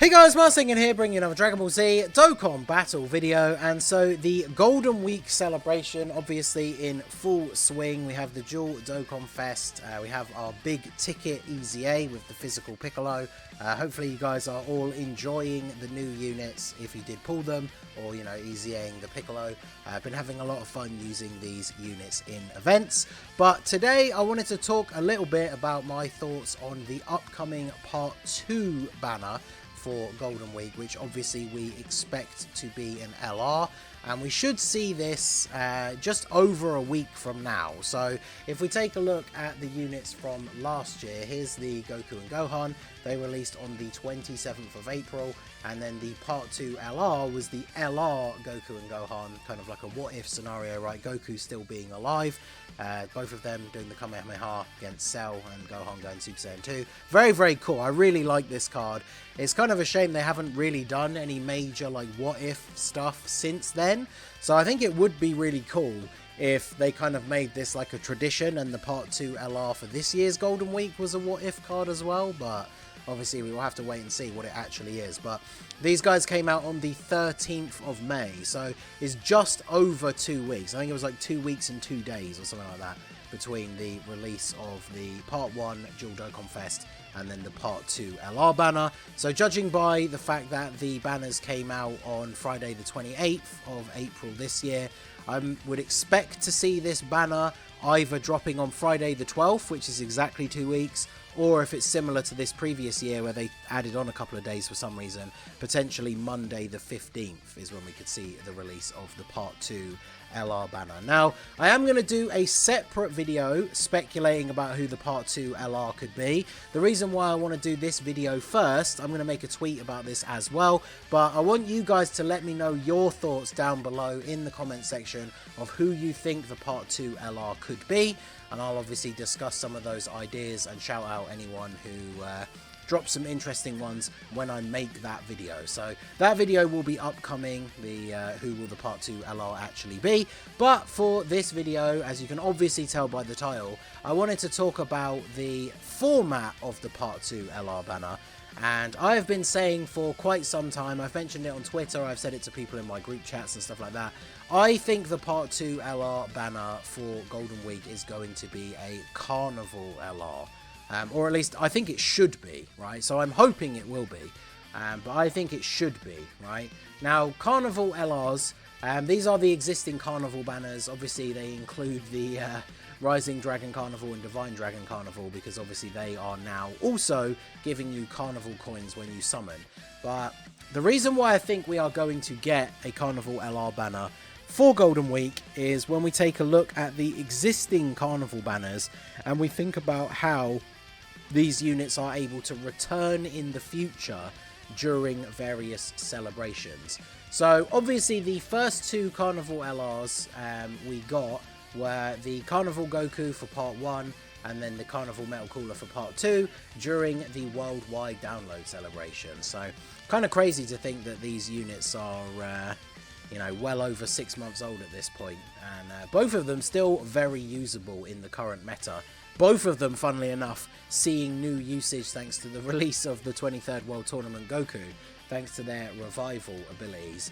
Hey guys, Marsing in here bringing another Dragon Ball Z Dokkan battle video. And so the Golden Week celebration obviously in full swing. We have the dual Dokkan Fest, we have our big ticket EZA with the physical Piccolo. Hopefully you guys are all enjoying the new units if you did pull them, or you know, EZAing the Piccolo. I've been having a lot of fun using these units in events, but today I wanted to talk a little bit about my thoughts on the upcoming Part 2 banner for Golden Week, which obviously we expect to be an LR, and we should see this just over a week from now. So if we take a look at the units from last year, here's the Goku and Gohan. They released on the 27th of April, and then the Part 2 LR was the LR Goku and Gohan, kind of like a what if scenario, right? Goku still being alive, both of them doing the Kamehameha against Cell, and Gohan going Super Saiyan 2. Very, very cool. I really like this card. It's kind of a shame they haven't really done any major like what if stuff since then. So I think it would be really cool if they kind of made this like a tradition, and the Part 2 LR for this year's Golden Week was a what if card as well, but obviously we will have to wait and see what it actually is. But these guys came out on the 13th of May, so it's just over 2 weeks. I think it was like 2 weeks and 2 days or something like that between the release of the Part 1 Dual Dokkan Fest and then the Part 2 LR banner. So judging by the fact that the banners came out on Friday the 28th of April this year, I would expect to see this banner either dropping on Friday the 12th, which is exactly 2 weeks, or if it's similar to this previous year where they added on a couple of days for some reason, potentially Monday the 15th is when we could see the release of the Part 2 LR banner. Now, I am going to do a separate video speculating about who the Part 2 LR could be. The reason why I want to do this video first, I'm going to make a tweet about this as well, but I want you guys to let me know your thoughts down below in the comment section of who you think the Part 2 LR could be, and I'll obviously discuss some of those ideas and shout out anyone who drop some interesting ones when I make that video. So that video will be upcoming, the who will the Part 2 LR actually be. But for this video, as you can obviously tell by the title, I wanted to talk about the format of the Part 2 LR banner. And I have been saying for quite some time, I've mentioned it on Twitter, I've said it to people in my group chats and stuff like that, I think the Part 2 LR banner for Golden Week is going to be a Carnival LR. Or at least I think it should be, right? So I'm hoping it will be, but I think it should be, right? Now, Carnival LRs, these are the existing Carnival banners. Obviously, they include the Rising Dragon Carnival and Divine Dragon Carnival, because obviously they are now also giving you Carnival coins when you summon. But the reason why I think we are going to get a Carnival LR banner for Golden Week is when we take a look at the existing Carnival banners and we think about how these units are able to return in the future during various celebrations. So obviously the first two Carnival LRs we got were the Carnival Goku for Part 1 and then the Carnival Metal Cooler for Part 2 during the worldwide download celebration. So kind of crazy to think that these units are you know, well over 6 months old at this point, and both of them still very usable in the current meta. Both of them, funnily enough, seeing new usage thanks to the release of the 23rd World Tournament Goku, thanks to their revival abilities.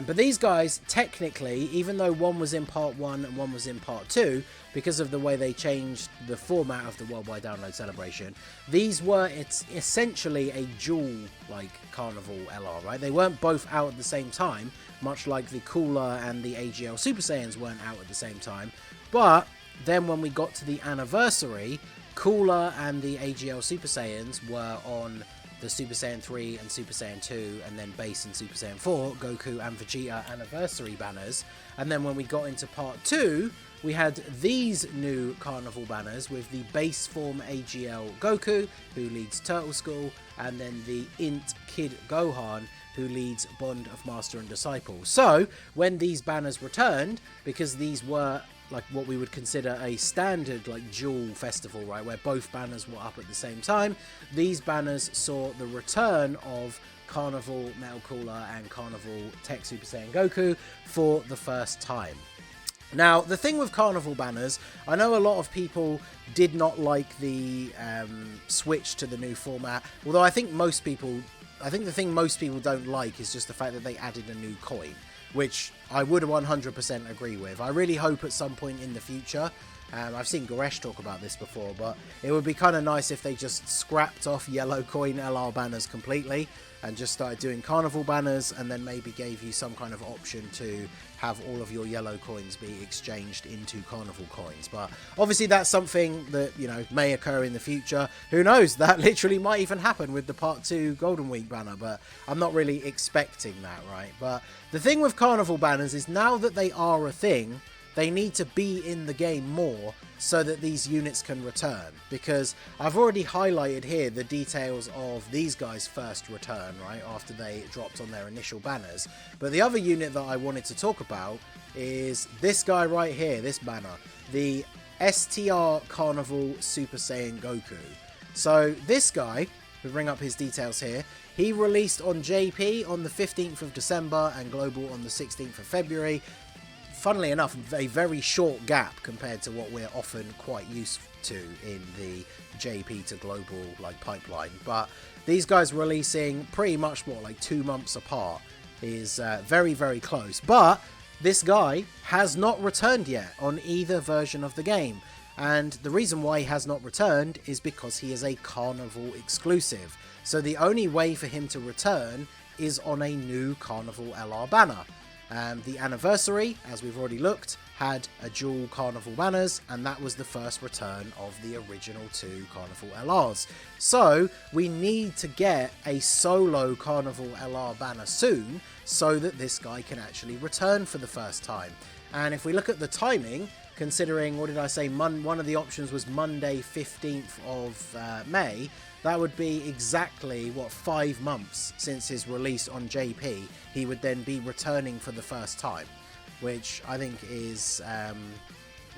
But these guys, technically, even though one was in Part 1 and one was in Part 2, because of the way they changed the format of the Worldwide Download Celebration, these were essentially a dual, like, Carnival LR, right? They weren't both out at the same time, much like the Cooler and the AGL Super Saiyans weren't out at the same time. But then when we got to the anniversary, Cooler and the AGL Super Saiyans were on the Super Saiyan 3 and Super Saiyan 2, and then Base and Super Saiyan 4, Goku and Vegeta anniversary banners. And then when we got into Part 2, we had these new Carnival banners with the base form AGL Goku, who leads Turtle School, and then the Int Kid Gohan, who leads Bond of Master and Disciple. So when these banners returned, because these were like what we would consider a standard like dual festival, right, where both banners were up at the same time, these banners saw the return of Carnival Metal Cooler and Carnival Tech Super Saiyan Goku for the first time. Now, the thing with Carnival banners, I know a lot of people did not like the switch to the new format, although I think most people I think the thing most people don't like is just the fact that they added a new coin, which I would 100% agree with. I really hope at some point in the future, I've seen Goresh talk about this before, but it would be kind of nice if they just scrapped off yellow coin LR banners completely and just started doing carnival banners, and then maybe gave you some kind of option to have all of your yellow coins be exchanged into carnival coins. But obviously that's something that, you know, may occur in the future. Who knows? That literally might even happen with the Part 2 Golden Week banner, but I'm not really expecting that, right? But the thing with carnival banners is now that they are a thing, they need to be in the game more so that these units can return, because I've already highlighted here the details of these guys' first return, right, after they dropped on their initial banners. But the other unit that I wanted to talk about is this guy right here, this banner, the STR Carnival Super Saiyan Goku. So this guy, we bring up his details here, he released on JP on the 15th of December and Global on the 16th of February. Funnily enough, a very short gap compared to what we're often quite used to in the JP to global like pipeline. But these guys releasing pretty much what, like 2 months apart is very, very close. But this guy has not returned yet on either version of the game. And the reason why he has not returned is because he is a Carnival exclusive. So the only way for him to return is on a new Carnival LR banner. The anniversary, as we've already looked, had a dual Carnival banners, and that was the first return of the original 2 Carnival LRs. So we need to get a solo Carnival LR banner soon so that this guy can actually return for the first time. And if we look at the timing, considering, what did I say, one of the options was Monday 15th of May, that would be exactly, what, 5 months since his release on JP. He would then be returning for the first time, which I think is,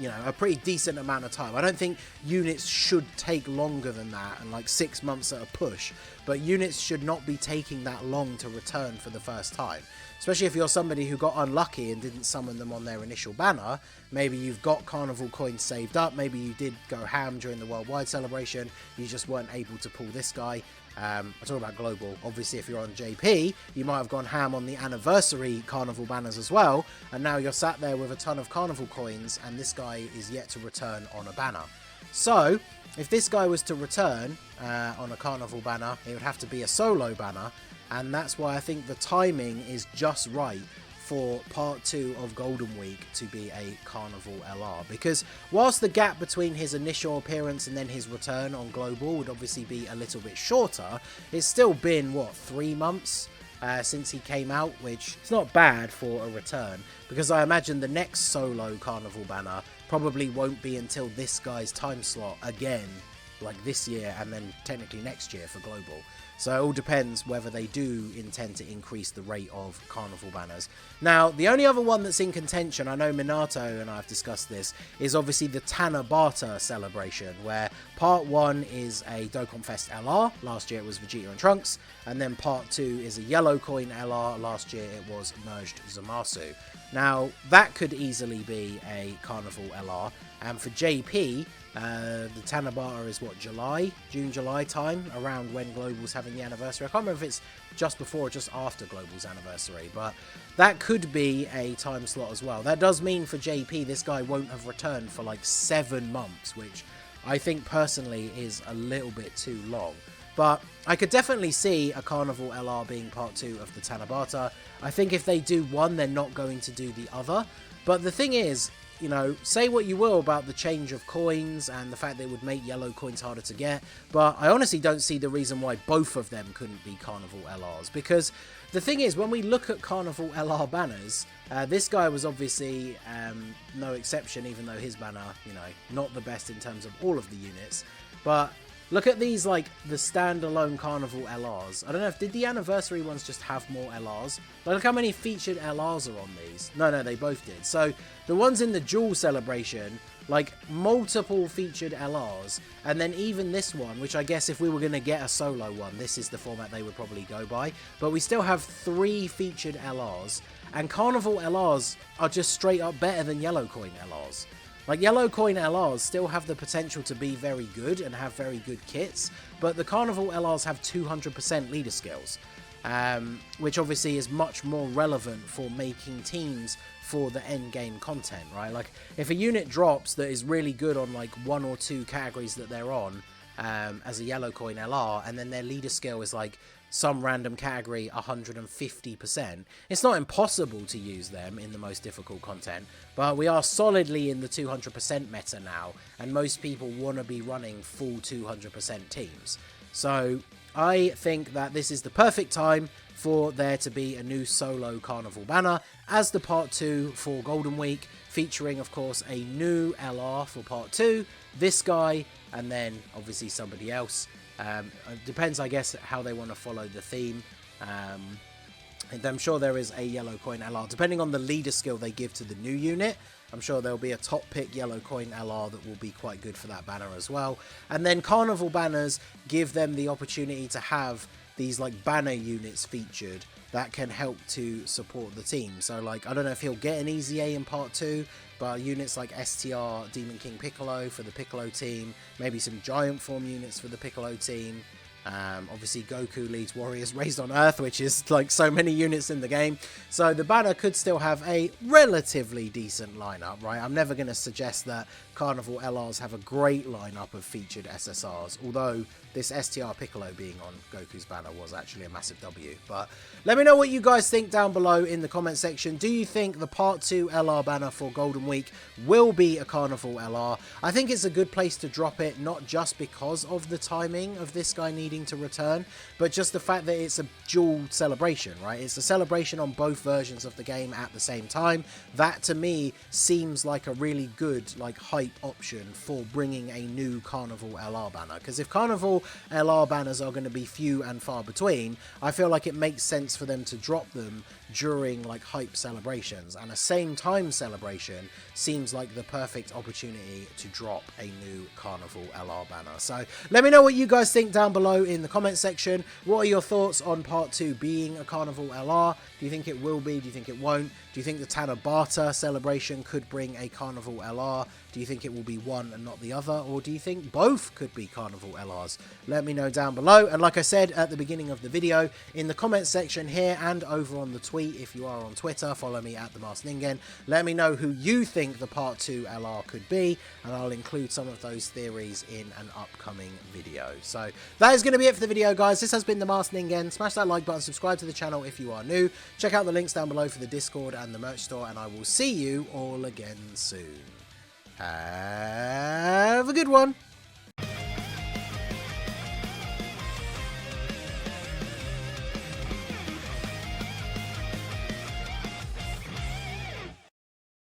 you know, a pretty decent amount of time. I don't think units should take longer than that, and like 6 months at a push, but units should not be taking that long to return for the first time. Especially if you're somebody who got unlucky and didn't summon them on their initial banner. Maybe you've got Carnival coins saved up, maybe you did go ham during the worldwide celebration, you just weren't able to pull this guy. I'm talking about global. Obviously if you're on JP, you might have gone ham on the anniversary Carnival banners as well, and now you're sat there with a ton of Carnival coins and this guy is yet to return on a banner. So if this guy was to return on a Carnival banner, it would have to be a solo banner. And that's why I think the timing is just right for Part 2 of Golden Week to be a Carnival LR. Because whilst the gap between his initial appearance and then his return on Global would obviously be a little bit shorter, it's still been, what, 3 months since he came out, which is not bad for a return. Because I imagine the next solo Carnival banner probably won't be until this guy's time slot again, like this year and then technically next year for Global. So it all depends whether they do intend to increase the rate of Carnival banners. Now, the only other one that's in contention, I know Minato and I have discussed this, is obviously the Tanabata celebration, where Part 1 is a Dokkan Fest LR, last year it was Vegeta and Trunks, and then Part 2 is a Yellow Coin LR, last year it was Merged Zamasu. Now, that could easily be a Carnival LR, and for JP, the Tanabata is what, June, July time, around when Global's having the anniversary. I can't remember if it's just before or just after Global's anniversary, but that could be a time slot as well. That does mean for JP, this guy won't have returned for like 7 months, which I think personally is a little bit too long. But I could definitely see a Carnival LR being Part 2 of the Tanabata. I think if they do one, they're not going to do the other. But the thing is, you know, say what you will about the change of coins and the fact that it would make yellow coins harder to get, but I honestly don't see the reason why both of them couldn't be Carnival LRs, because the thing is, when we look at Carnival LR banners, this guy was obviously no exception, even though his banner, you know, not the best in terms of all of the units, but look at these, like, the standalone Carnival LRs. I don't know if, did the anniversary ones just have more LRs? Like, look how many featured LRs are on these. No, they both did. So, the ones in the dual celebration, like, multiple featured LRs. And then even this one, which I guess if we were going to get a solo one, this is the format they would probably go by. But we still have 3 featured LRs. And Carnival LRs are just straight up better than Yellow Coin LRs. Like, Yellow Coin LRs still have the potential to be very good and have very good kits, but the Carnival LRs have 200% leader skills, which obviously is much more relevant for making teams for the end game content, right? Like, if a unit drops that is really good on like 1 or 2 categories that they're on, as a yellow coin LR, and then their leader skill is like some random category 150%, it's not impossible to use them in the most difficult content, but we are solidly in the 200% meta now, and most people want to be running full 200% teams. So I think that this is the perfect time for there to be a new solo Carnival banner as the part 2 for Golden Week, featuring of course a new LR for part 2, this guy, and then obviously somebody else. It depends, I guess, how they want to follow the theme. And I'm sure there is a yellow coin LR, depending on the leader skill they give to the new unit. I'm sure there'll be a top pick yellow coin LR that will be quite good for that banner as well. And then Carnival banners give them the opportunity to have these like banner units featured that can help to support the team. So like, I don't know if he'll get an easy A in part 2, but units like STR Demon King Piccolo for the Piccolo team, maybe some giant form units for the Piccolo team. Obviously Goku leads Warriors Raised on Earth, which is like so many units in the game. So the banner could still have a relatively decent lineup, right? I'm never going to suggest that Carnival LRs have a great lineup of featured SSRs, although this STR Piccolo being on Goku's banner was actually a massive W. But let me know what you guys think down below in the comment section. Do you think the part 2 LR banner for Golden Week will be a Carnival LR? I think it's a good place to drop it, not just because of the timing of this guy needing to return, but just the fact that it's a dual celebration, right? It's a celebration on both versions of the game at the same time. That to me seems like a really good like hype option for bringing a new Carnival LR banner, because if Carnival LR banners are going to be few and far between, I feel like it makes sense for them to drop them during like hype celebrations, and a same time celebration seems like the perfect opportunity to drop a new Carnival LR banner. So let me know what you guys think down below in the comment section. What are your thoughts on part 2 being a Carnival LR? Do you think it will be? Do you think it won't? Do you think the Tanabata celebration could bring a Carnival LR? Do you think it will be one and not the other? Or do you think both could be Carnival LRs? Let me know down below. And like I said at the beginning of the video, in the comment section here and over on the tweet, if you are on Twitter, follow me at TheMaskedNingen. Let me know who you think the part 2 LR could be, and I'll include some of those theories in an upcoming video. So that is going to be it for the video, guys. This has been TheMaskedNingen. Smash that like button, subscribe to the channel if you are new. Check out the links down below for the Discord and the merch store, and I will see you all again soon. Have a good one.